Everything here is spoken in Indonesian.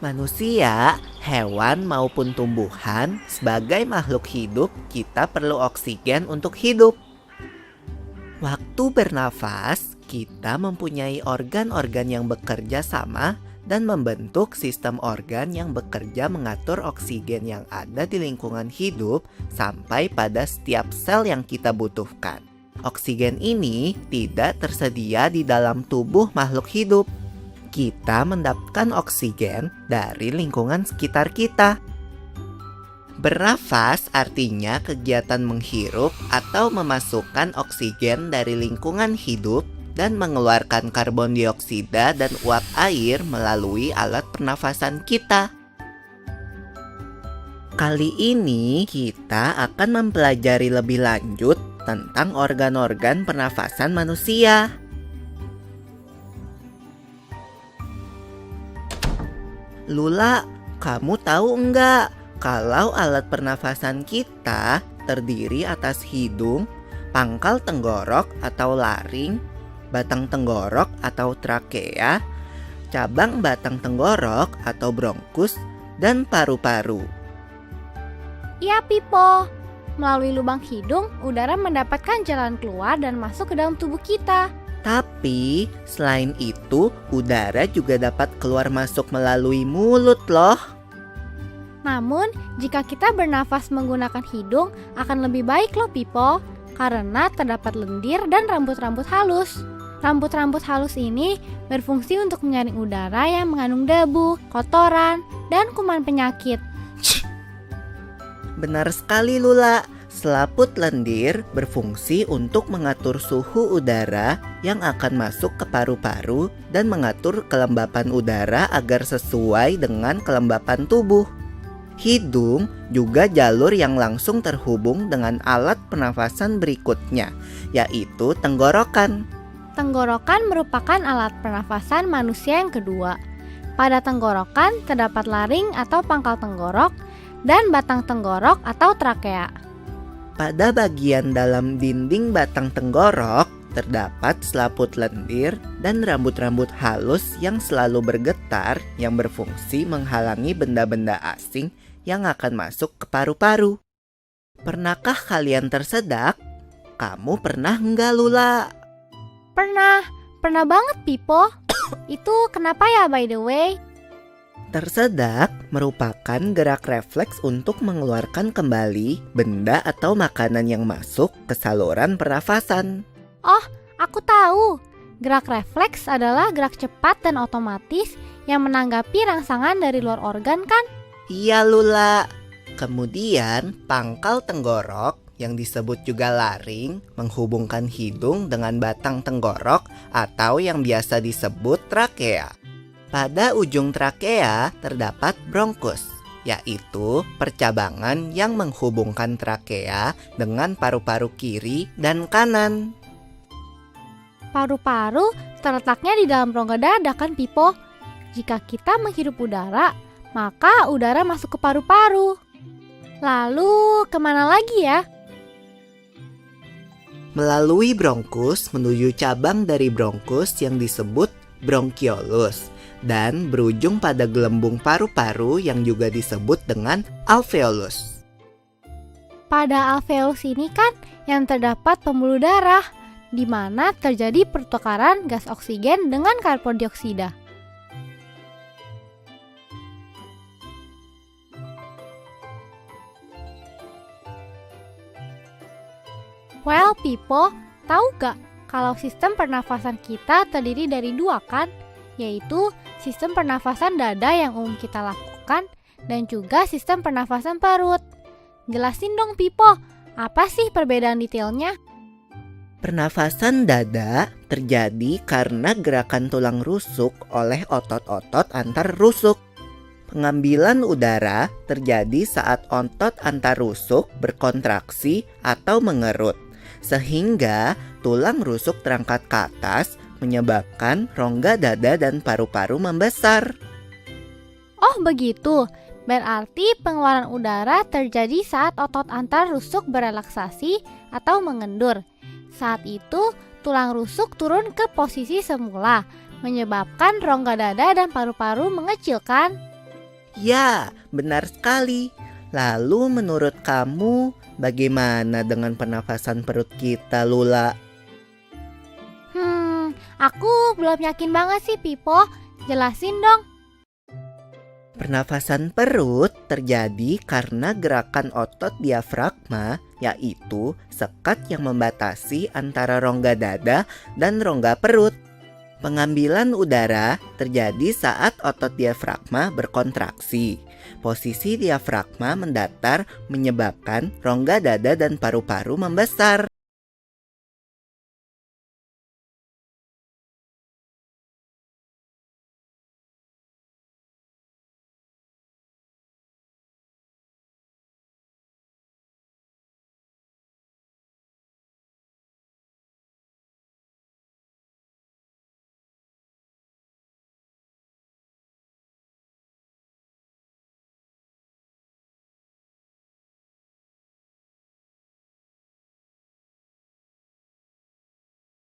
Manusia, hewan maupun tumbuhan, sebagai makhluk hidup, kita perlu oksigen untuk hidup. Waktu bernafas, kita mempunyai organ-organ yang bekerja sama dan membentuk sistem organ yang bekerja mengatur oksigen yang ada di lingkungan hidup sampai pada setiap sel yang kita butuhkan. Oksigen ini tidak tersedia di dalam tubuh makhluk hidup. Kita mendapatkan oksigen dari lingkungan sekitar kita. Bernafas artinya kegiatan menghirup atau memasukkan oksigen dari lingkungan hidup dan mengeluarkan karbon dioksida dan uap air melalui alat pernafasan kita. Kali ini kita akan mempelajari lebih lanjut tentang organ-organ pernafasan manusia. Lula, kamu tahu enggak kalau alat pernafasan kita terdiri atas hidung, pangkal tenggorok atau laring, batang tenggorok atau trakea, cabang batang tenggorok atau bronkus, dan paru-paru. Iya, Pipo. Melalui lubang hidung, udara mendapatkan jalan keluar dan masuk ke dalam tubuh kita. Tapi, selain itu, udara juga dapat keluar masuk melalui mulut loh. Namun, jika kita bernafas menggunakan hidung, akan lebih baik loh, Pipo. Karena terdapat lendir dan rambut-rambut halus. Rambut-rambut halus ini berfungsi untuk menyaring udara yang mengandung debu, kotoran, dan kuman penyakit. Benar sekali, Lula. Selaput lendir berfungsi untuk mengatur suhu udara yang akan masuk ke paru-paru dan mengatur kelembapan udara agar sesuai dengan kelembapan tubuh. Hidung juga jalur yang langsung terhubung dengan alat pernafasan berikutnya, yaitu tenggorokan. Tenggorokan merupakan alat pernafasan manusia yang kedua. Pada tenggorokan terdapat laring atau pangkal tenggorok dan batang tenggorok atau trakea. Pada bagian dalam dinding batang tenggorok terdapat selaput lendir dan rambut-rambut halus yang selalu bergetar yang berfungsi menghalangi benda-benda asing yang akan masuk ke paru-paru. Pernahkah kalian tersedak? Kamu pernah enggak, Lula? Pernah banget, Pipo. Itu kenapa ya, by the way? Tersedak merupakan gerak refleks untuk mengeluarkan kembali benda atau makanan yang masuk ke saluran pernafasan. Oh, aku tahu. Gerak refleks adalah gerak cepat dan otomatis yang menanggapi rangsangan dari luar organ, kan? Iya, Lula. Kemudian pangkal tenggorok yang disebut juga laring menghubungkan hidung dengan batang tenggorok atau yang biasa disebut trakea. Pada ujung trakea terdapat bronkus, yaitu percabangan yang menghubungkan trakea dengan paru-paru kiri dan kanan. Paru-paru terletaknya di dalam rongga dada, kan, Pipo? Jika kita menghirup udara, maka udara masuk ke paru-paru. Lalu kemana lagi ya? Melalui bronkus menuju cabang dari bronkus yang disebut bronkiolus dan berujung pada gelembung paru-paru yang juga disebut dengan alveolus. Pada alveolus ini kan yang terdapat pembuluh darah, di mana terjadi pertukaran gas oksigen dengan karbon dioksida. Well, Pipo, tahu gak kalau sistem pernafasan kita terdiri dari dua, kan? Yaitu sistem pernafasan dada yang umum kita lakukan dan juga sistem pernafasan perut. Jelasin dong, Pipo, apa sih perbedaan detailnya? Pernafasan dada terjadi karena gerakan tulang rusuk oleh otot-otot antar rusuk. Pengambilan udara terjadi saat otot antar rusuk berkontraksi atau mengerut, sehingga tulang rusuk terangkat ke atas menyebabkan rongga dada dan paru-paru membesar. Oh begitu, berarti pengeluaran udara terjadi saat otot antar rusuk berelaksasi atau mengendur. Saat itu, tulang rusuk turun ke posisi semula, menyebabkan rongga dada dan paru-paru mengecil, kan? Ya, benar sekali. Lalu menurut kamu, bagaimana dengan pernafasan perut kita, Lula? Aku belum yakin banget sih, Pipo. Jelasin dong. Pernafasan perut terjadi karena gerakan otot diafragma, yaitu sekat yang membatasi antara rongga dada dan rongga perut. Pengambilan udara terjadi saat otot diafragma berkontraksi. Posisi diafragma mendatar menyebabkan rongga dada dan paru-paru membesar.